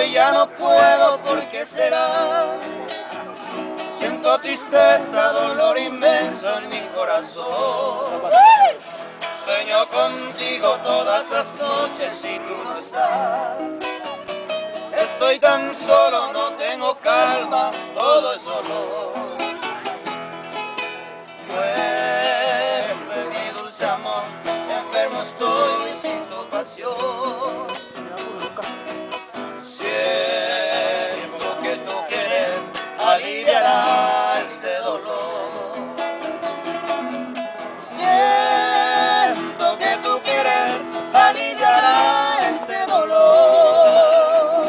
Hoy ya no puedo, ¿por qué será? Siento tristeza, dolor inmenso en mi corazón. Sueño contigo todas las noches y tú no estás. Estoy tan solo, no tengo calma, todo es dolor. Vuelve mi dulce amor, enfermo estoy sin tu pasión. Siento que tu querer aliviará este dolor. Siento que tu querer aliviará este dolor.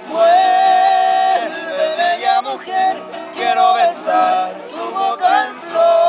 Vuelve, bella mujer, quiero besar tu boca en flor.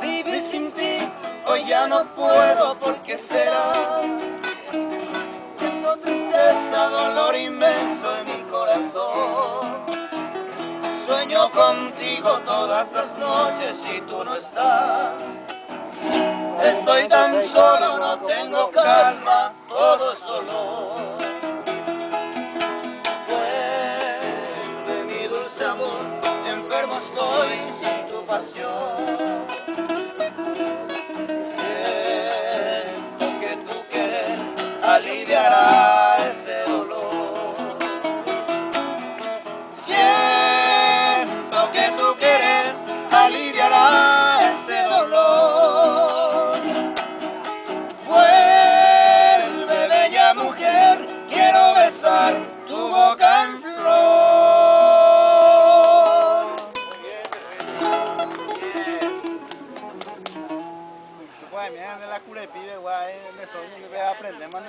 Vivir sin ti, hoy ya no puedo, ¿por qué será? Siento tristeza, dolor inmenso en mi corazón. Sueño contigo todas las noches y tú no estás. Estoy tan solo, no tengo calma, todo es dolor. Vuelve mi dulce amor, enfermo estoy sin tu pasión. Siento que tu querer aliviará ese dolor. Siento que tu querer aliviará este dolor. Vuelve, bella mujer, quiero besar tu boca en flor. Guay, mira, la cura de pibe, guay, de eso, yo voy a aprender, man.